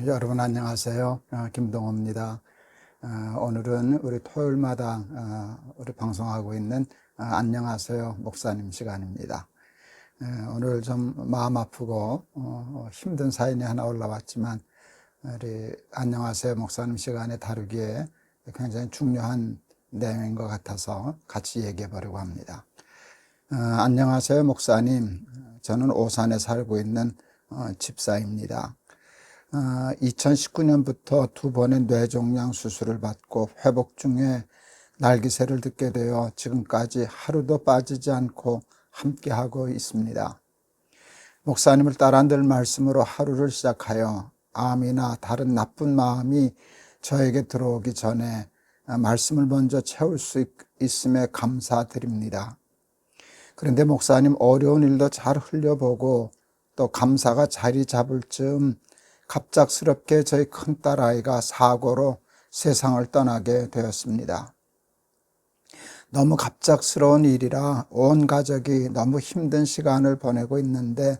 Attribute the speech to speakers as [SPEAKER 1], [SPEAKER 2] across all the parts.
[SPEAKER 1] 여러분 안녕하세요. 김동호입니다. 오늘은 우리 토요일마다 우리 방송하고 있는 안녕하세요 목사님 시간입니다. 오늘 좀 마음 아프고 힘든 사연이 하나 올라왔지만 우리 안녕하세요 목사님 시간에 다루기에 굉장히 중요한 내용인 것 같아서 같이 얘기해 보려고 합니다. 안녕하세요 목사님, 저는 오산에 살고 있는 집사입니다. 2019년부터 2번의 뇌종양 수술을 받고 회복 중에 날기새를 듣게 되어 지금까지 하루도 빠지지 않고 함께하고 있습니다. 목사님을 따라 늘 말씀으로 하루를 시작하여 암이나 다른 나쁜 마음이 저에게 들어오기 전에 말씀을 먼저 채울 수 있음에 감사드립니다. 그런데 목사님, 어려운 일도 잘 흘려보고 또 감사가 자리 잡을 즈음 갑작스럽게 저희 큰딸아이가 사고로 세상을 떠나게 되었습니다. 너무 갑작스러운 일이라 온 가족이 너무 힘든 시간을 보내고 있는데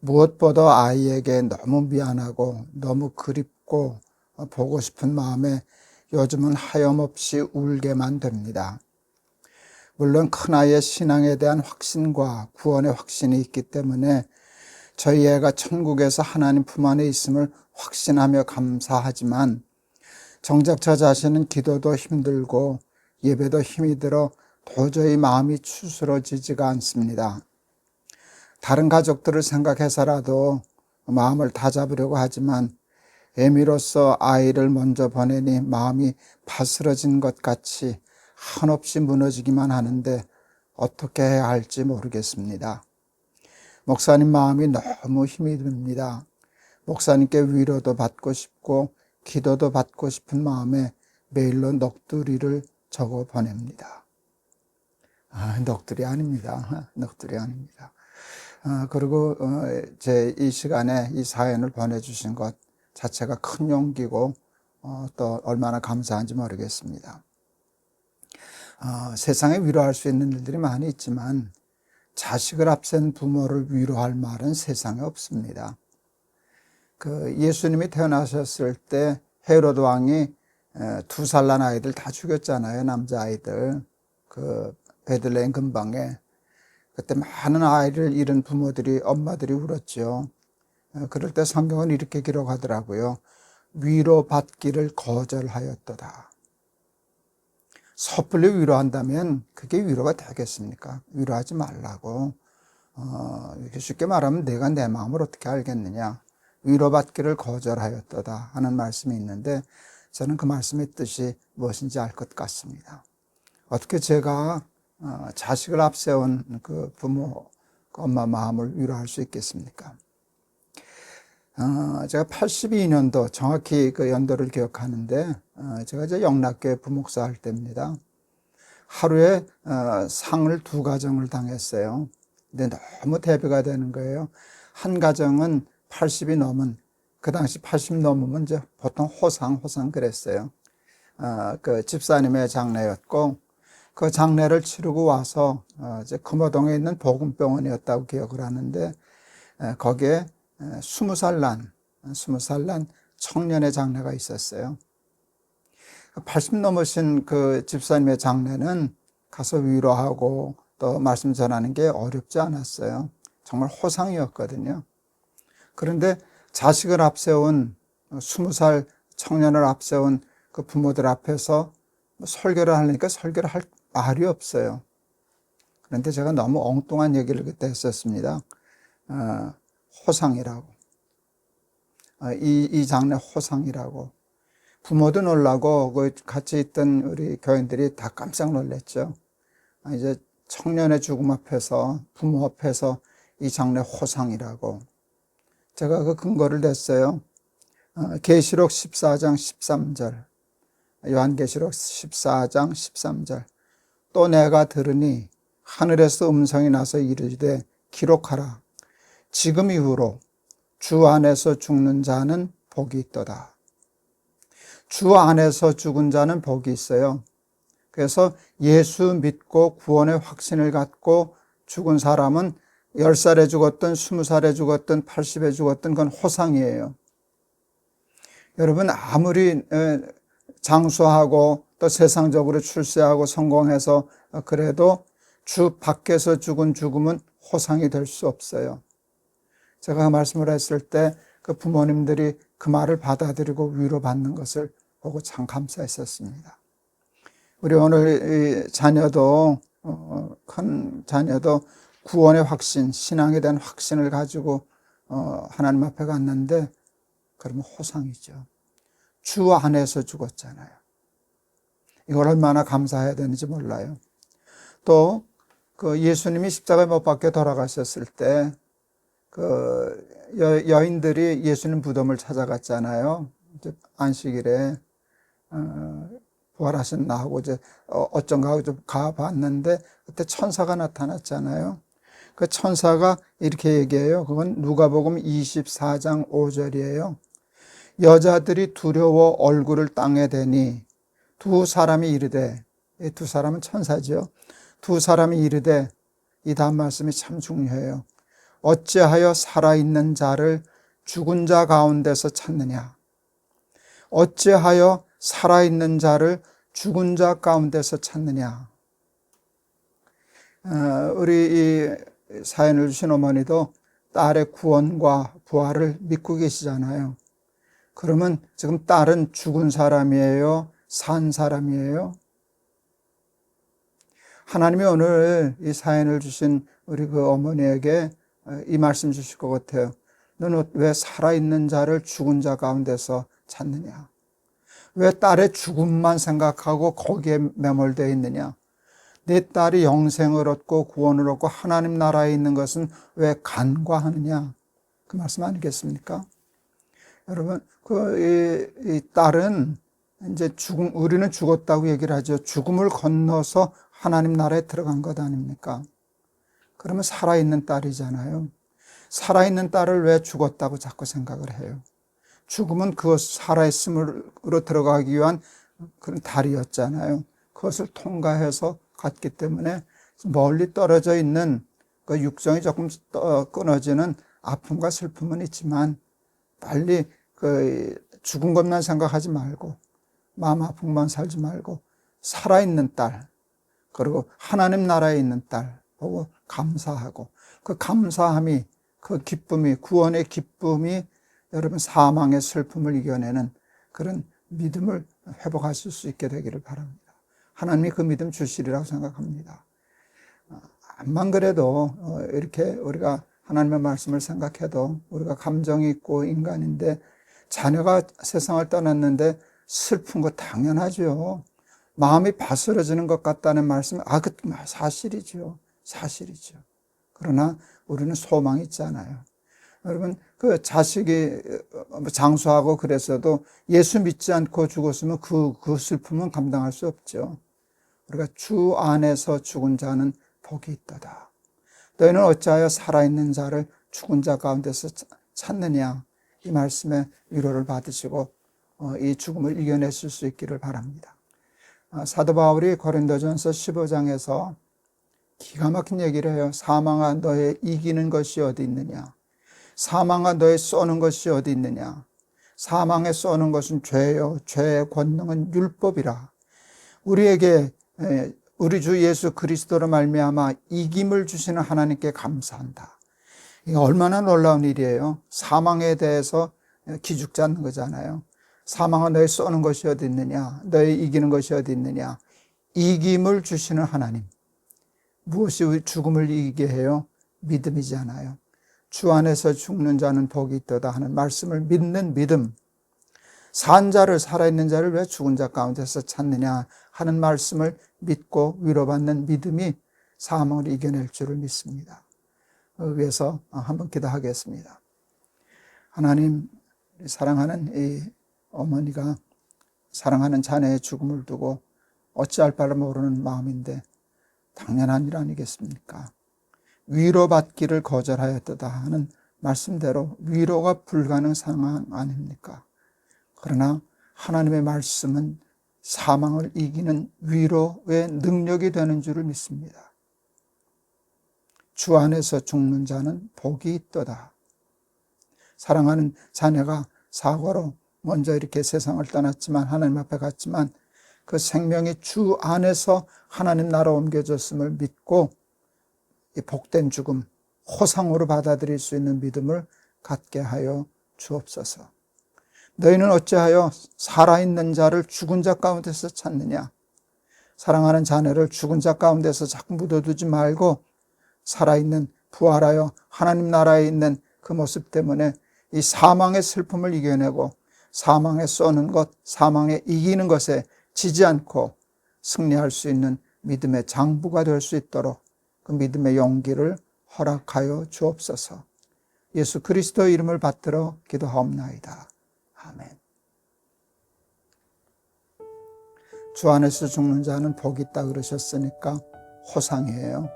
[SPEAKER 1] 무엇보다 아이에게 너무 미안하고 너무 그립고 보고 싶은 마음에 요즘은 하염없이 울게만 됩니다. 물론 큰아이의 신앙에 대한 확신과 구원의 확신이 있기 때문에 저희 애가 천국에서 하나님 품 안에 있음을 확신하며 감사하지만 정작 저 자신은 기도도 힘들고 예배도 힘이 들어 도저히 마음이 추스러지지가 않습니다. 다른 가족들을 생각해서라도 마음을 다잡으려고 하지만 애미로서 아이를 먼저 보내니 마음이 바스러진 것 같이 한없이 무너지기만 하는데 어떻게 해야 할지 모르겠습니다. 목사님 마음이 너무 힘이 듭니다. 목사님께 위로도 받고 싶고 기도도 받고 싶은 마음에 메일로 넋두리를 적어 보냅니다. 넋두리 아닙니다. 넋두리 아닙니다. 그리고 제 이 시간에 이 사연을 보내주신 것 자체가 큰 용기고 또 얼마나 감사한지 모르겠습니다. 세상에 위로할 수 있는 일들이 많이 있지만 자식을 앞센 부모를 위로할 말은 세상에 없습니다. 예수님이 태어나셨을 때 헤로드 왕이 2살 난 아이들 다 죽였잖아요. 남자아이들. 베들레헴 근방에. 그때 많은 아이를 잃은 부모들이, 엄마들이 울었죠. 그럴 때 성경은 이렇게 기록하더라고요. 위로받기를 거절하였도다. 섣불리 위로한다면 그게 위로가 되겠습니까? 위로하지 말라고. 이렇게 쉽게 말하면 내가 내 마음을 어떻게 알겠느냐. 위로받기를 거절하였도다 하는 말씀이 있는데 저는 그 말씀의 뜻이 무엇인지 알 것 같습니다. 어떻게 제가 자식을 앞세운 그 부모, 그 엄마 마음을 위로할 수 있겠습니까? 제가 82년도 정확히 그 연도를 기억하는데 제가 이제 영락교회 부목사 할 때입니다. 하루에 상을 2가정을 당했어요. 근데 너무 대비가 되는 거예요. 한 가정은 80이 넘은, 그 당시 80 넘으면 이제 보통 호상 그랬어요. 그 집사님의 장례였고 그 장례를 치르고 와서 이제 금호동에 있는 복음병원이었다고 기억을 하는데 거기에 20살 난 청년의 장례가 있었어요. 80 넘으신 그 집사님의 장례는 가서 위로하고 또 말씀 전하는 게 어렵지 않았어요. 정말 호상이었거든요. 그런데 자식을 앞세운 20살 청년을 앞세운 그 부모들 앞에서 설교를 하려니까 설교를 할 말이 없어요. 그런데 제가 너무 엉뚱한 얘기를 그때 했었습니다. 호상이라고. 이 장례 호상이라고. 부모도 놀라고 같이 있던 우리 교인들이 다 깜짝 놀랐죠. 이제 청년의 죽음 앞에서, 부모 앞에서 이 장례 호상이라고. 제가 그 근거를 냈어요. 계시록 14장 13절. 요한계시록 14장 13절. 또 내가 들으니 하늘에서 음성이 나서 이르되 기록하라. 지금 이후로 주 안에서 죽는 자는 복이 있도다. 주 안에서 죽은 자는 복이 있어요. 그래서 예수 믿고 구원의 확신을 갖고 죽은 사람은 10살에 죽었든 20살에 죽었든 80에 죽었든 그건 호상이에요. 여러분, 아무리 장수하고 또 세상적으로 출세하고 성공해서 그래도 주 밖에서 죽은 죽음은 호상이 될 수 없어요. 제가 그 말씀을 했을 때 그 부모님들이 그 말을 받아들이고 위로받는 것을 보고 참 감사했었습니다. 우리 오늘 자녀도 큰 자녀도 구원의 확신, 신앙에 대한 확신을 가지고 하나님 앞에 갔는데 그러면 호상이죠. 주 안에서 죽었잖아요. 이걸 얼마나 감사해야 되는지 몰라요. 또 그 예수님이 십자가에 못 박혀 돌아가셨을 때 그 여인들이 예수님 무덤을 찾아갔잖아요. 이제 안식일에 부활하신 나하고 이제 어쩐가 좀 가봤는데 그때 천사가 나타났잖아요. 그 천사가 이렇게 얘기해요. 그건 누가복음 24장 5절이에요. 여자들이 두려워 얼굴을 땅에 대니 두 사람이 이르되, 이 두 사람은 천사죠. 두 사람이 이르되, 이 다음 말씀이 참 중요해요. 어찌하여 살아있는 자를 죽은 자 가운데서 찾느냐? 어찌하여 살아있는 자를 죽은 자 가운데서 찾느냐? 우리 이 사연을 주신 어머니도 딸의 구원과 부활을 믿고 계시잖아요. 그러면 지금 딸은 죽은 사람이에요? 산 사람이에요? 하나님이 오늘 이 사연을 주신 우리 그 어머니에게 이 말씀 주실 것 같아요. 너는 왜 살아있는 자를 죽은 자 가운데서 찾느냐? 왜 딸의 죽음만 생각하고 거기에 매몰되어 있느냐? 내 딸이 영생을 얻고 구원을 얻고 하나님 나라에 있는 것은 왜 간과하느냐? 그 말씀 아니겠습니까? 여러분, 이 딸은 이제 우리는 죽었다고 얘기를 하죠. 죽음을 건너서 하나님 나라에 들어간 것 아닙니까? 그러면 살아있는 딸이잖아요. 살아있는 딸을 왜 죽었다고 자꾸 생각을 해요? 죽음은 그것 살아있음으로 들어가기 위한 그런 다리였잖아요. 그것을 통과해서 갔기 때문에 멀리 떨어져 있는 그 육정이 조금 끊어지는 아픔과 슬픔은 있지만 빨리 그 죽은 것만 생각하지 말고 마음 아픔만 살지 말고 살아있는 딸, 그리고 하나님 나라에 있는 딸 보고 감사하고 그 감사함이, 그 기쁨이, 구원의 기쁨이 여러분 사망의 슬픔을 이겨내는 그런 믿음을 회복하실 수 있게 되기를 바랍니다. 하나님이 그 믿음 주시리라고 생각합니다. 암만 그래도 이렇게 우리가 하나님의 말씀을 생각해도 우리가 감정이 있고 인간인데 자녀가 세상을 떠났는데 슬픈 거 당연하죠. 마음이 바스러지는 것 같다는 말씀은 그 사실이죠. 사실이죠. 그러나 우리는 소망이 있잖아요. 여러분, 그 자식이 장수하고 그랬어도 예수 믿지 않고 죽었으면 그 슬픔은 감당할 수 없죠. 우리가 주 안에서 죽은 자는 복이 있도다. 너희는 어찌하여 살아있는 자를 죽은 자 가운데서 찾느냐? 이 말씀에 위로를 받으시고 이 죽음을 이겨내실 수 있기를 바랍니다. 사도 바울이 고린도전서 15장에서 기가 막힌 얘기를 해요. 사망아 너의 이기는 것이 어디 있느냐? 사망아 너의 쏘는 것이 어디 있느냐? 사망에 쏘는 것은 죄요, 죄의 권능은 율법이라. 우리에게 우리 주 예수 그리스도로 말미암아 이김을 주시는 하나님께 감사한다. 이게 얼마나 놀라운 일이에요. 사망에 대해서 기죽지 않는 거잖아요. 사망아 너의 쏘는 것이 어디 있느냐? 너의 이기는 것이 어디 있느냐? 이김을 주시는 하나님. 무엇이 우리 죽음을 이기게 해요? 믿음이잖아요. 주 안에서 죽는 자는 복이 있도다 하는 말씀을 믿는 믿음. 산 자를, 살아있는 자를 왜 죽은 자 가운데서 찾느냐 하는 말씀을 믿고 위로받는 믿음이 사망을 이겨낼 줄을 믿습니다. 위해서 한번 기도하겠습니다. 하나님, 사랑하는 이 어머니가 사랑하는 자녀의 죽음을 두고 어찌할 바를 모르는 마음인데 당연한 일 아니겠습니까? 위로받기를 거절하였다 하는 말씀대로 위로가 불가능 상황 아닙니까? 그러나 하나님의 말씀은 사망을 이기는 위로의 능력이 되는 줄을 믿습니다. 주 안에서 죽는 자는 복이 있도다. 사랑하는 자녀가 사고로 먼저 이렇게 세상을 떠났지만 하나님 앞에 갔지만 그 생명이 주 안에서 하나님 나라 옮겨졌음을 믿고 이 복된 죽음, 호상으로 받아들일 수 있는 믿음을 갖게 하여 주옵소서. 너희는 어찌하여 살아있는 자를 죽은 자 가운데서 찾느냐? 사랑하는 자녀를 죽은 자 가운데서 자꾸 묻어두지 말고 살아있는 부활하여 하나님 나라에 있는 그 모습 때문에 이 사망의 슬픔을 이겨내고 사망에 쏘는 것, 사망에 이기는 것에 지지 않고 승리할 수 있는 믿음의 장부가 될 수 있도록 그 믿음의 용기를 허락하여 주옵소서. 예수 그리스도의 이름을 받들어 기도하옵나이다. 아멘. 주 안에서 죽는 자는 복이 있다 그러셨으니까 호상이에요.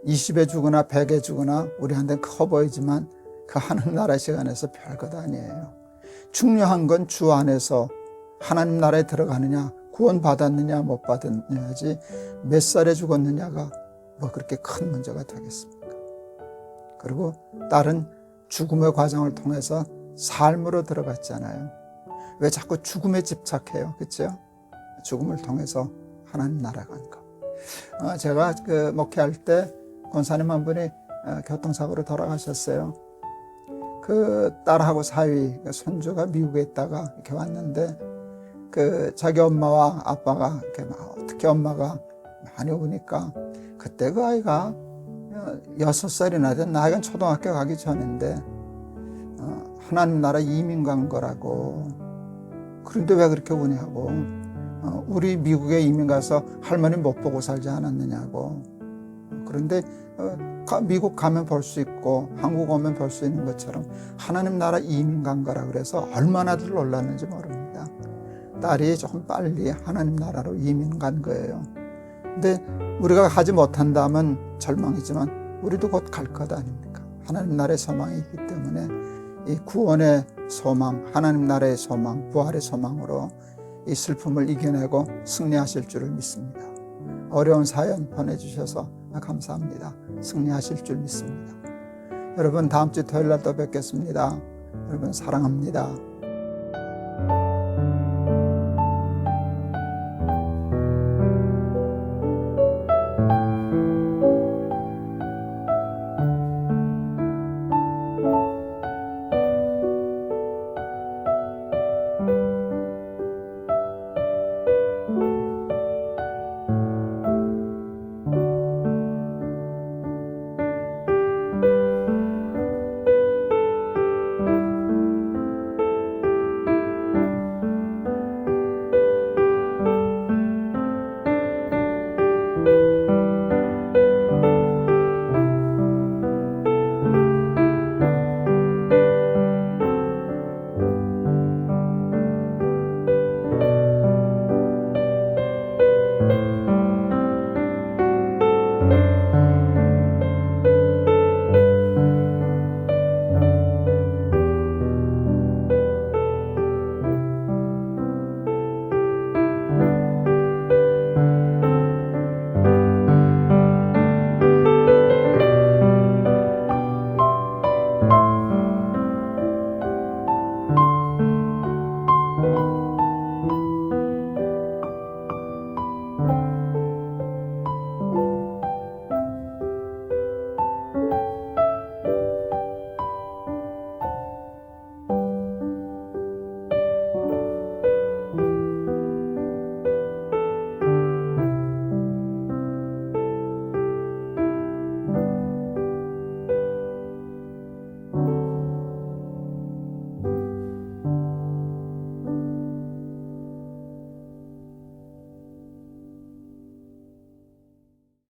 [SPEAKER 1] 20에 죽으나 100에 죽으나 우리한테는 커 보이지만 그 하나님 나라 시간에서 별것 아니에요. 중요한 건 주 안에서 하나님 나라에 들어가느냐, 구원 받았느냐 못 받았느냐지 몇 살에 죽었느냐가 뭐 그렇게 큰 문제가 되겠습니까? 그리고 다른 죽음의 과정을 통해서 삶으로 들어갔잖아요. 왜 자꾸 죽음에 집착해요? 그렇죠? 죽음을 통해서 하나님 나라 간 거. 제가 그 목회할 때 권사님 한 분이 교통사고로 돌아가셨어요. 그 딸하고 사위 손주가 미국에 있다가 이렇게 왔는데 그 자기 엄마와 아빠가 이렇게 막 특히 엄마가 많이 오니까 그때 그 아이가 6살이나 된 나이가 초등학교 가기 전인데 하나님 나라 이민 간 거라고. 그런데 왜 그렇게 우냐고. 우리 미국에 이민 가서 할머니 못 보고 살지 않았느냐고. 그런데 미국 가면 볼 수 있고 한국 오면 볼 수 있는 것처럼 하나님 나라 이민 간 거라 그래서 얼마나들 놀랐는지 모릅니다. 딸이 조금 빨리 하나님 나라로 이민 간 거예요. 근데 우리가 가지 못한다면 절망이지만 우리도 곧 갈 것 아닙니까? 하나님 나라의 소망이 있기 때문에 이 구원의 소망, 하나님 나라의 소망, 부활의 소망으로 이 슬픔을 이겨내고 승리하실 줄을 믿습니다. 어려운 사연 보내주셔서 감사합니다. 승리하실 줄 믿습니다. 여러분 다음 주 토요일 날 또 뵙겠습니다. 여러분 사랑합니다.